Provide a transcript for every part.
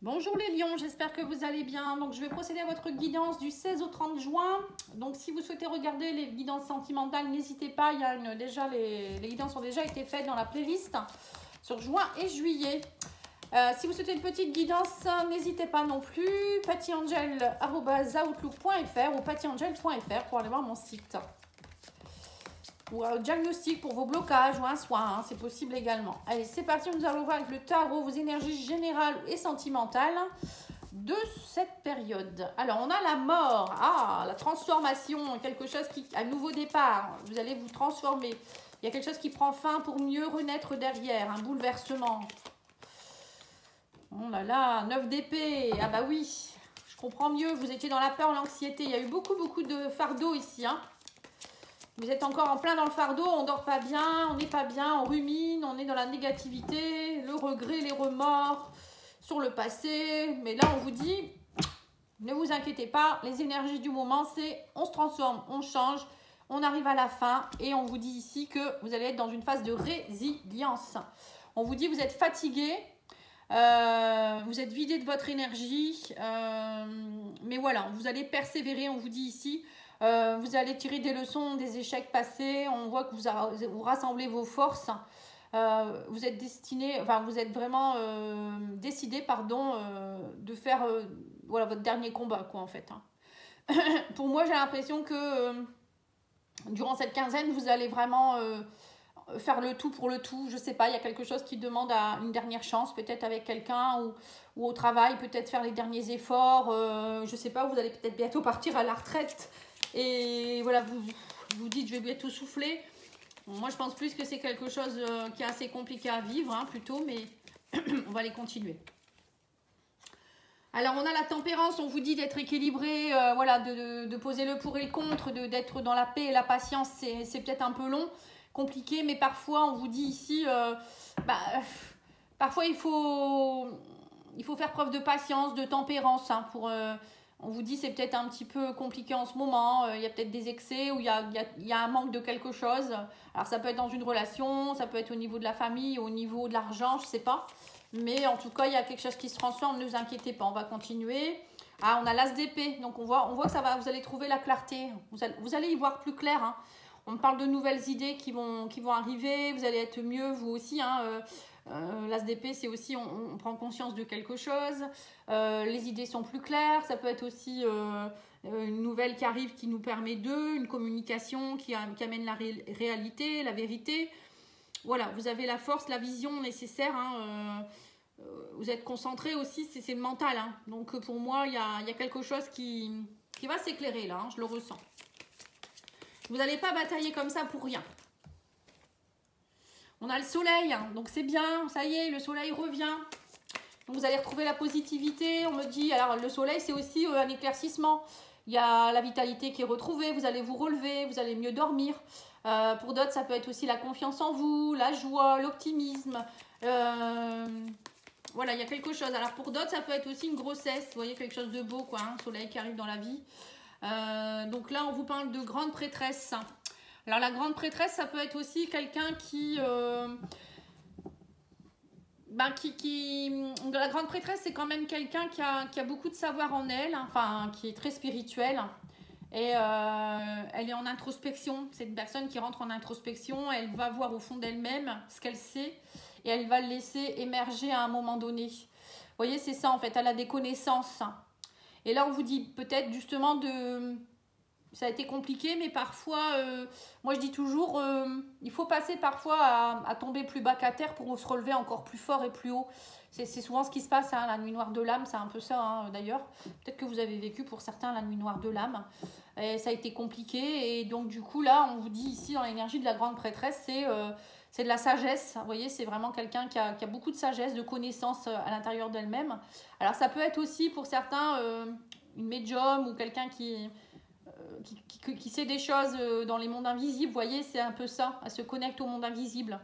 Bonjour les lions, j'espère que vous allez bien. Donc je vais procéder à votre guidance du 16 au 30 juin. Donc si vous souhaitez regarder les guidances sentimentales, n'hésitez pas. Il y a déjà les guidances ont déjà été faites dans la playlist sur juin et juillet. Si vous souhaitez une petite guidance, n'hésitez pas non plus. pattyangel@outlook.fr ou pattyangel.fr pour aller voir mon site. Ou un diagnostic pour vos blocages ou un soin, c'est possible également. Allez, c'est parti, nous allons voir avec le tarot vos énergies générales et sentimentales de cette période. Alors, on a la mort, la transformation, quelque chose qui, un nouveau départ, vous allez vous transformer. Il y a quelque chose qui prend fin pour mieux renaître derrière, un bouleversement. Oh là là, 9 d'épée, ah bah oui, je comprends mieux, vous étiez dans la peur, l'anxiété, il y a eu beaucoup de fardeau ici, hein. Vous êtes encore en plein dans le fardeau, on dort pas bien, on n'est pas bien, on rumine, on est dans la négativité, le regret, les remords sur le passé. Mais là, on vous dit, ne vous inquiétez pas, les énergies du moment, c'est on se transforme, on change, on arrive à la fin. Et on vous dit ici que vous allez être dans une phase de résilience. On vous dit, vous êtes fatigué, vous êtes vidé de votre énergie, mais voilà, vous allez persévérer, on vous dit ici. Vous allez tirer des leçons des échecs passés. On voit que vous rassemblez vos forces. Vous êtes destiné, enfin vous êtes vraiment décidé, pardon, de faire voilà, votre dernier combat, quoi, en fait. Hein. Pour moi, j'ai l'impression que durant cette quinzaine, vous allez vraiment faire le tout pour le tout. Je sais pas, il y a quelque chose qui demande une dernière chance, peut-être avec quelqu'un ou au travail, peut-être faire les derniers efforts. Je sais pas, vous allez peut-être bientôt partir à la retraite. Et voilà, vous dites, je vais bientôt souffler. Moi, je pense plus que c'est quelque chose qui est assez compliqué à vivre, hein, plutôt, mais on va les continuer. Alors, on a la tempérance, on vous dit d'être équilibré, voilà, de poser le pour et le contre, d'être dans la paix et la patience, c'est peut-être un peu long, compliqué, mais parfois, on vous dit ici, parfois, il faut faire preuve de patience, de tempérance, hein, pour... on vous dit c'est peut-être un petit peu compliqué en ce moment, il y a peut-être des excès ou il y a un manque de quelque chose. Alors ça peut être dans une relation, ça peut être au niveau de la famille, au niveau de l'argent, je sais pas. Mais en tout cas, il y a quelque chose qui se transforme, ne vous inquiétez pas, on va continuer. Ah, on a l'as d'épée, donc on voit que ça va, vous allez trouver la clarté, vous allez y voir plus clair, hein. On parle de nouvelles idées qui vont arriver, vous allez être mieux vous aussi, hein. L'as d'épée, c'est aussi on prend conscience de quelque chose, les idées sont plus claires, ça peut être aussi une nouvelle qui arrive qui nous permet une communication qui amène la réalité, la vérité. Voilà, vous avez la force, la vision nécessaire, hein, vous êtes concentré aussi, c'est le mental, hein. Donc pour moi, il y a quelque chose qui va s'éclairer là, hein, je le ressens. Vous n'allez pas batailler comme ça pour rien. On a le soleil, donc c'est bien, ça y est, le soleil revient. Donc vous allez retrouver la positivité, on me dit, alors le soleil c'est aussi un éclaircissement. Il y a la vitalité qui est retrouvée, vous allez vous relever, vous allez mieux dormir. Pour d'autres, ça peut être aussi la confiance en vous, la joie, l'optimisme. Voilà, il y a quelque chose. Alors pour d'autres, ça peut être aussi une grossesse, vous voyez, quelque chose de beau, quoi, hein, soleil qui arrive dans la vie. Donc là, on vous parle de grande prêtresse. Alors la grande prêtresse, ça peut être aussi quelqu'un la grande prêtresse, c'est quand même quelqu'un qui a beaucoup de savoir en elle, enfin qui est très spirituelle. Et elle est en introspection. C'est une personne qui rentre en introspection, elle va voir au fond d'elle-même ce qu'elle sait et elle va le laisser émerger à un moment donné. Vous voyez, c'est ça en fait, elle a des connaissances. Et là, on vous dit peut-être justement ça a été compliqué, mais parfois, moi je dis toujours, il faut passer parfois à tomber plus bas qu'à terre pour se relever encore plus fort et plus haut. C'est souvent ce qui se passe, hein, la nuit noire de l'âme, c'est un peu ça, hein, d'ailleurs. Peut-être que vous avez vécu pour certains la nuit noire de l'âme. Et ça a été compliqué, et donc du coup là, on vous dit ici dans l'énergie de la grande prêtresse, c'est de la sagesse. Vous voyez, c'est vraiment quelqu'un qui a beaucoup de sagesse, de connaissances à l'intérieur d'elle-même. Alors ça peut être aussi pour certains une médium ou quelqu'un qui sait des choses dans les mondes invisibles, vous voyez, c'est un peu ça, elle se connecte au monde invisible.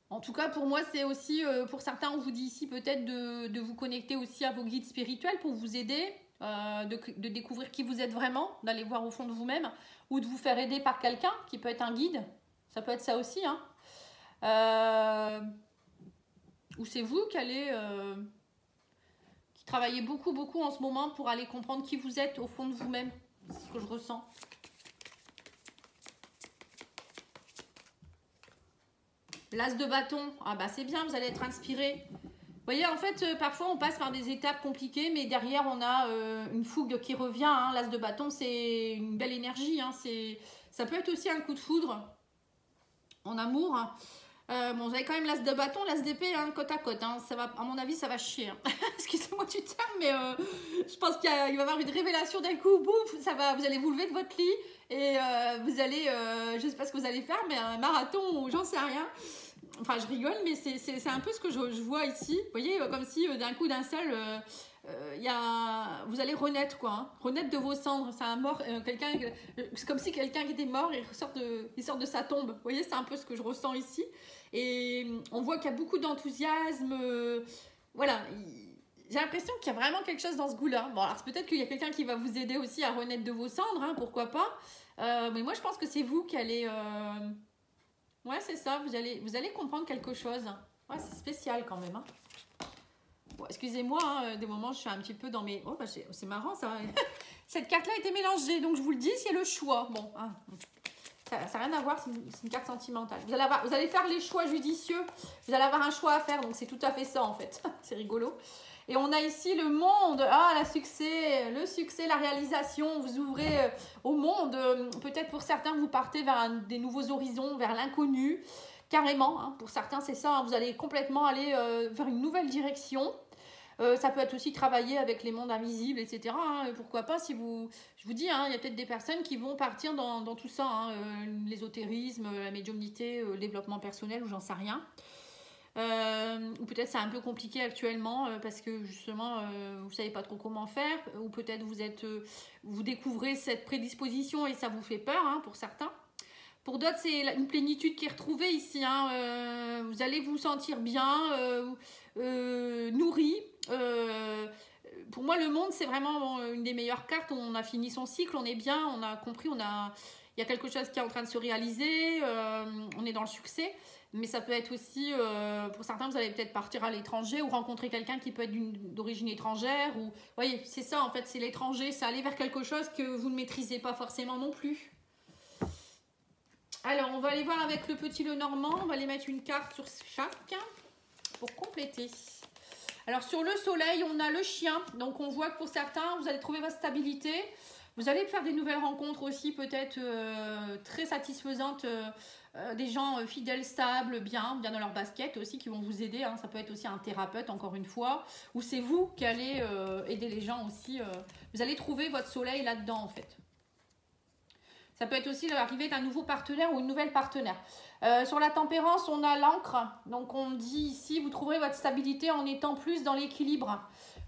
En tout cas, pour moi, c'est aussi, pour certains, on vous dit ici peut-être de vous connecter aussi à vos guides spirituels pour vous aider, de découvrir qui vous êtes vraiment, d'aller voir au fond de vous-même, ou de vous faire aider par quelqu'un qui peut être un guide, ça peut être ça aussi, hein. Ou c'est vous qui allez... qui travaillez beaucoup, beaucoup en ce moment pour aller comprendre qui vous êtes au fond de vous-même. C'est ce que je ressens. L'as de bâton, ah bah c'est bien, vous allez être inspiré. Vous voyez, en fait, parfois on passe par des étapes compliquées, mais derrière on a une fougue qui revient. Hein. L'as de bâton, c'est une belle énergie. Hein. Ça peut être aussi un coup de foudre en amour. Bon, vous avez quand même l'as de bâton, l'as d'épée, hein, côte à côte. Hein. Ça va, à mon avis, ça va chier. Hein. Excusez-moi du terme, mais je pense qu'il va y avoir une révélation d'un coup. Bouf, ça va, vous allez vous lever de votre lit et vous allez, je sais pas ce que vous allez faire, mais un marathon ou j'en sais rien. Enfin, je rigole, mais c'est un peu ce que je vois ici. Vous voyez, comme si d'un coup d'un seul, vous allez renaître, quoi. Hein. Renaître de vos cendres. C'est un mort, c'est comme si quelqu'un qui était mort, il sort de sa tombe. Vous voyez, c'est un peu ce que je ressens ici. Et on voit qu'il y a beaucoup d'enthousiasme. Voilà. J'ai l'impression qu'il y a vraiment quelque chose dans ce goût-là. Bon, alors peut-être qu'il y a quelqu'un qui va vous aider aussi à renaître de vos cendres, hein, pourquoi pas. Mais moi, je pense que c'est vous qui allez... Ouais, c'est ça, vous allez comprendre quelque chose. Ouais, c'est spécial quand même. Hein. Bon, excusez-moi, hein, des moments, je suis un petit peu dans mes... Oh, bah, c'est marrant, ça. Cette carte-là a été mélangée, donc je vous le dis, c'est le choix. Bon, hein. Ça n'a rien à voir, c'est une carte sentimentale. Vous allez faire les choix judicieux, vous allez avoir un choix à faire, donc c'est tout à fait ça, en fait. C'est rigolo. Et on a ici le monde, le succès, la réalisation, vous ouvrez au monde. Peut-être pour certains, vous partez vers des nouveaux horizons, vers l'inconnu, carrément. Hein, pour certains, c'est ça, hein, vous allez complètement aller vers une nouvelle direction. Ça peut être aussi travailler avec les mondes invisibles, etc. Hein, pourquoi pas, je vous dis, hein, il y a peut-être des personnes qui vont partir dans tout ça, hein, l'ésotérisme, la médiumnité, le développement personnel, ou j'en sais rien. Ou peut-être c'est un peu compliqué actuellement parce que justement vous savez pas trop comment faire, ou peut-être vous découvrez cette prédisposition et ça vous fait peur, hein, pour certains. Pour d'autres, c'est une plénitude qui est retrouvée ici. Hein. Vous allez vous sentir bien, nourri. Pour moi, le monde, c'est vraiment une des meilleures cartes. On a fini son cycle, on est bien, on a compris, il y a quelque chose qui est en train de se réaliser, on est dans le succès. Mais ça peut être aussi, pour certains, vous allez peut-être partir à l'étranger ou rencontrer quelqu'un qui peut être d'origine étrangère. Vous voyez, c'est ça en fait, c'est l'étranger, c'est aller vers quelque chose que vous ne maîtrisez pas forcément non plus. Alors, on va aller voir avec le petit Lenormand, on va aller mettre une carte sur chaque pour compléter. Alors, sur le soleil, on a le chien. Donc, on voit que pour certains, vous allez trouver votre stabilité. Vous allez faire des nouvelles rencontres aussi, peut-être très satisfaisantes. Des gens fidèles, stables, bien dans leur basket aussi, qui vont vous aider. Hein. Ça peut être aussi un thérapeute, encore une fois. Ou c'est vous qui allez aider les gens aussi. Vous allez trouver votre soleil là-dedans, en fait. Ça peut être aussi l'arrivée d'un nouveau partenaire ou une nouvelle partenaire. Sur la tempérance, on a l'encre. Donc, on dit ici, vous trouverez votre stabilité en étant plus dans l'équilibre.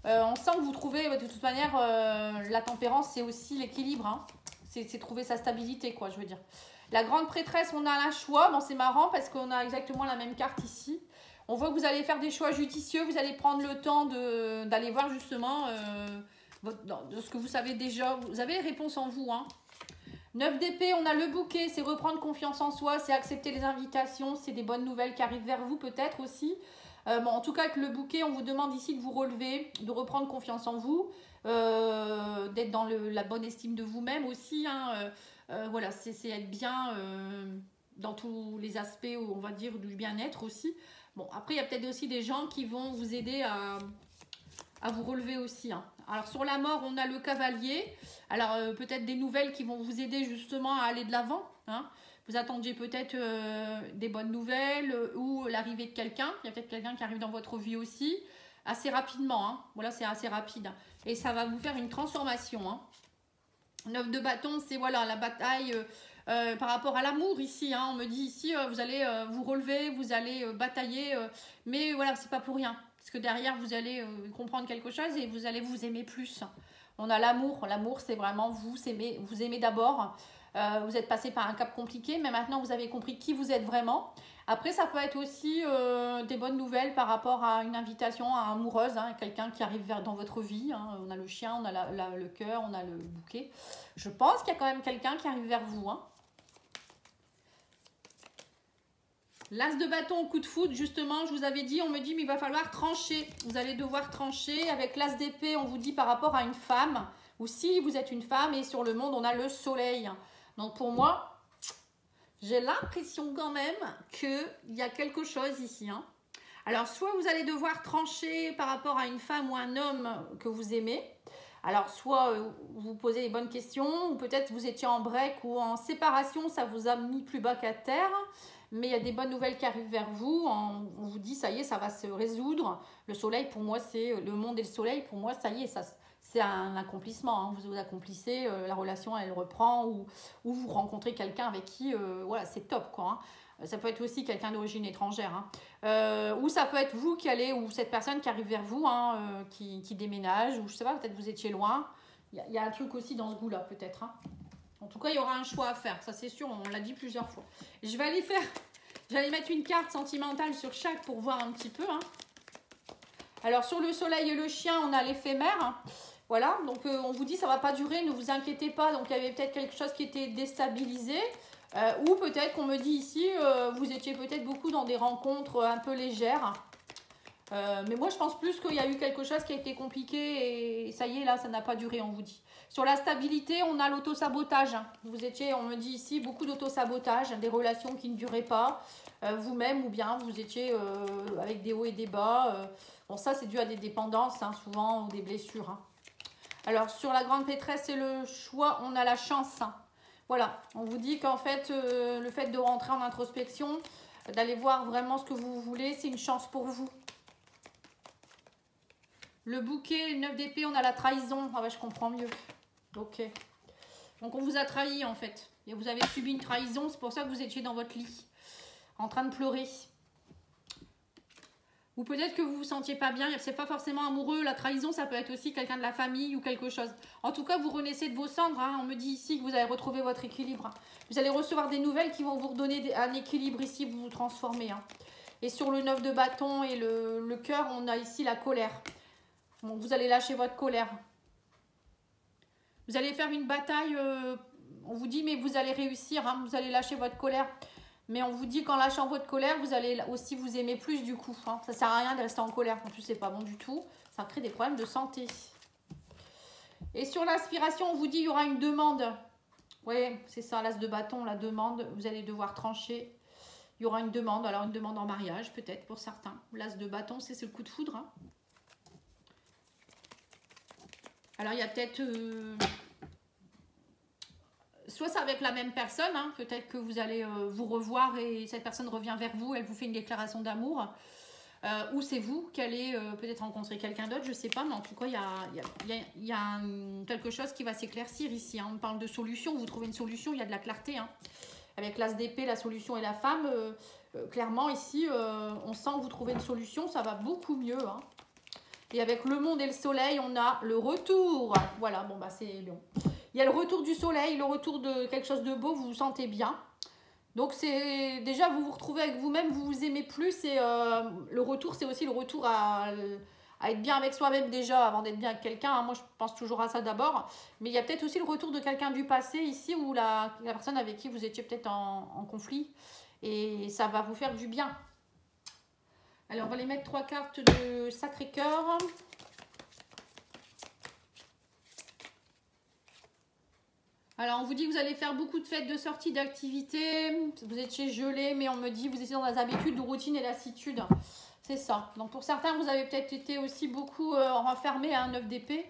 On sent que vous trouvez, de toute manière, la tempérance, c'est aussi l'équilibre. Hein. C'est trouver sa stabilité, quoi, je veux dire. La grande prêtresse, on a un choix. Bon, c'est marrant parce qu'on a exactement la même carte ici. On voit que vous allez faire des choix judicieux. Vous allez prendre le temps d'aller voir justement de ce que vous savez déjà. Vous avez les réponses en vous. Hein. 9 d'épée, on a le bouquet. C'est reprendre confiance en soi. C'est accepter les invitations. C'est des bonnes nouvelles qui arrivent vers vous peut-être aussi. Bon, en tout cas, avec le bouquet, on vous demande ici de vous relever, de reprendre confiance en vous, d'être dans la bonne estime de vous-même aussi. Hein, voilà, c'est être bien dans tous les aspects, on va dire, du bien-être aussi. Bon, après, il y a peut-être aussi des gens qui vont vous aider à vous relever aussi. Hein. Alors, sur la mort, on a le cavalier. Alors, peut-être des nouvelles qui vont vous aider justement à aller de l'avant. Hein. Vous attendiez peut-être des bonnes nouvelles ou l'arrivée de quelqu'un. Il y a peut-être quelqu'un qui arrive dans votre vie aussi. Assez rapidement. Hein. Voilà, c'est assez rapide. Et ça va vous faire une transformation. Hein. 9 de bâton, c'est voilà, la bataille par rapport à l'amour ici. Hein. On me dit ici, vous allez vous relever, vous allez batailler. Mais voilà, c'est pas pour rien. Parce que derrière, vous allez comprendre quelque chose et vous allez vous aimer plus. On a l'amour. L'amour, c'est vraiment vous aimez d'abord. Vous êtes passé par un cap compliqué, mais maintenant, vous avez compris qui vous êtes vraiment. Après, ça peut être aussi des bonnes nouvelles par rapport à une invitation amoureuse, hein, quelqu'un qui arrive dans votre vie. Hein. On a le chien, on a le cœur, on a le bouquet. Je pense qu'il y a quand même quelqu'un qui arrive vers vous. Hein. L'as de bâton, coup de foudre, justement, je vous avais dit, on me dit, mais il va falloir trancher. Vous allez devoir trancher. Avec l'as d'épée, on vous dit par rapport à une femme, ou si vous êtes une femme, et sur le monde, on a le soleil. Donc pour moi, j'ai l'impression quand même qu'il y a quelque chose ici. Hein. Alors, soit vous allez devoir trancher par rapport à une femme ou un homme que vous aimez. Alors, soit vous posez les bonnes questions, ou peut-être vous étiez en break ou en séparation, ça vous a mis plus bas qu'à terre. Mais il y a des bonnes nouvelles qui arrivent vers vous. On vous dit, ça y est, ça va se résoudre. Le soleil, pour moi, c'est le monde et le soleil. Pour moi, ça y est, c'est un accomplissement. Hein. Vous accomplissez, la relation, elle reprend. Ou vous rencontrez quelqu'un avec qui, voilà, c'est top, quoi. Hein. Ça peut être aussi quelqu'un d'origine étrangère. Hein. Ou ça peut être vous qui allez, ou cette personne qui arrive vers vous, hein, qui déménage. Ou je sais pas, peut-être vous étiez loin. Il y a un truc aussi dans ce goût-là, peut-être. Hein. En tout cas, il y aura un choix à faire, ça c'est sûr, on l'a dit plusieurs fois. Je vais aller mettre une carte sentimentale sur chaque pour voir un petit peu. Hein. Alors, sur le soleil et le chien, on a l'éphémère. Hein. Voilà, donc on vous dit ça ne va pas durer, ne vous inquiétez pas. Donc, il y avait peut-être quelque chose qui était déstabilisé. Ou peut-être qu'on me dit ici, vous étiez peut-être beaucoup dans des rencontres un peu légères. Mais moi, je pense plus qu'il y a eu quelque chose qui a été compliqué et ça y est, là, ça n'a pas duré, on vous dit. Sur la stabilité, on a l'autosabotage. Vous étiez, on me dit ici, beaucoup d'autosabotage, des relations qui ne duraient pas, vous-même ou bien vous étiez avec des hauts et des bas. Bon, ça, c'est dû à des dépendances, hein, souvent, ou des blessures. Hein. Alors, sur la grande maîtresse et le choix, on a la chance. Hein. Voilà, on vous dit qu'en fait, le fait de rentrer en introspection, d'aller voir vraiment ce que vous voulez, c'est une chance pour vous. Le bouquet, le 9 d'épée, on a la trahison. Ah ouais, je comprends mieux. Ok. Donc on vous a trahi en fait. Et vous avez subi une trahison, c'est pour ça que vous étiez dans votre lit, en train de pleurer. Ou peut-être que vous vous sentiez pas bien, c'est pas forcément amoureux. La trahison, ça peut être aussi quelqu'un de la famille ou quelque chose. En tout cas, vous renaissez de vos cendres. Hein. On me dit ici que vous allez retrouver votre équilibre. Vous allez recevoir des nouvelles qui vont vous redonner un équilibre ici, vous vous transformez. Hein. Et sur le 9 de bâton et le cœur, on a ici la colère. Bon, vous allez lâcher votre colère. Vous allez faire une bataille, on vous dit, mais vous allez réussir, hein, vous allez lâcher votre colère. Mais on vous dit qu'en lâchant votre colère, vous allez aussi vous aimer plus du coup. Hein. Ça ne sert à rien de rester en colère, en plus c'est pas bon du tout. Ça crée des problèmes de santé. Et sur l'inspiration, on vous dit il y aura une demande. Oui, c'est ça, l'as de bâton, la demande. Vous allez devoir trancher. Il y aura une demande, alors une demande en mariage peut-être pour certains. L'as de bâton, c'est le coup de foudre. Hein. Alors, il y a peut-être... soit c'est avec la même personne, hein, peut-être que vous allez vous revoir et cette personne revient vers vous, elle vous fait une déclaration d'amour. Ou c'est vous qui allez peut-être rencontrer quelqu'un d'autre, je ne sais pas, mais en tout cas, il y a quelque chose qui va s'éclaircir ici. Hein. On parle de solution, vous trouvez une solution, il y a de la clarté. Hein. Avec l'as d'épée, la solution et la femme, clairement ici, on sent que vous trouvez une solution, ça va beaucoup mieux. Hein. Et avec le monde et le soleil, on a le retour. Voilà, bon, bah c'est bon. Il y a le retour du soleil, le retour de quelque chose de beau, vous vous sentez bien. Donc, c'est déjà, vous vous retrouvez avec vous-même, vous vous aimez plus. Et le retour, c'est aussi le retour à être bien avec soi-même déjà, avant d'être bien avec quelqu'un. Hein. Moi, je pense toujours à ça d'abord. Mais il y a peut-être aussi le retour de quelqu'un du passé ici, où la personne avec qui vous étiez peut-être en conflit. Et ça va vous faire du bien. Alors, on va les mettre 3 cartes de Sacré-Cœur. Alors, on vous dit que vous allez faire beaucoup de fêtes, de sorties, d'activités. Vous étiez gelé, mais on me dit que vous étiez dans les habitudes de routine et lassitude. C'est ça. Donc, pour certains, vous avez peut-être été aussi beaucoup renfermés à un 9 d'épée.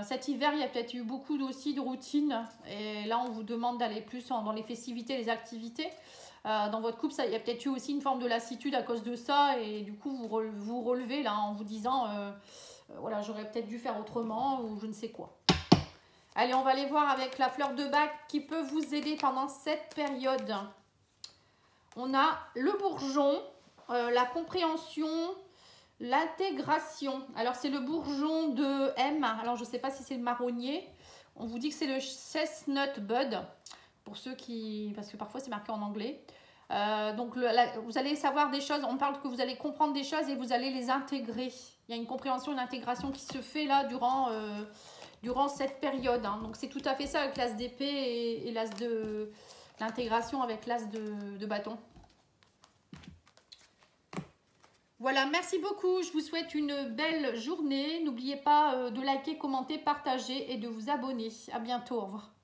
Cet hiver, il y a peut-être eu beaucoup aussi de routine. Et là, on vous demande d'aller plus dans les festivités, les activités. Dans votre couple, il y a peut-être eu aussi une forme de lassitude à cause de ça et du coup vous relevez là en vous disant voilà, j'aurais peut-être dû faire autrement ou je ne sais quoi. Allez, on va aller voir avec la fleur de bac qui peut vous aider pendant cette période. On a le bourgeon, la compréhension, l'intégration. Alors c'est le bourgeon de M, alors je ne sais pas si c'est le marronnier. On vous dit que c'est le chestnut bud. Pour ceux qui... Parce que parfois c'est marqué en anglais. Donc vous allez savoir des choses. On parle que vous allez comprendre des choses et vous allez les intégrer. Il y a une compréhension, une intégration qui se fait là durant cette période. Hein. Donc c'est tout à fait ça avec l'as d'épée et l'as de... L'intégration avec l'as de bâton. Voilà, merci beaucoup. Je vous souhaite une belle journée. N'oubliez pas de liker, commenter, partager et de vous abonner. À bientôt. Au revoir.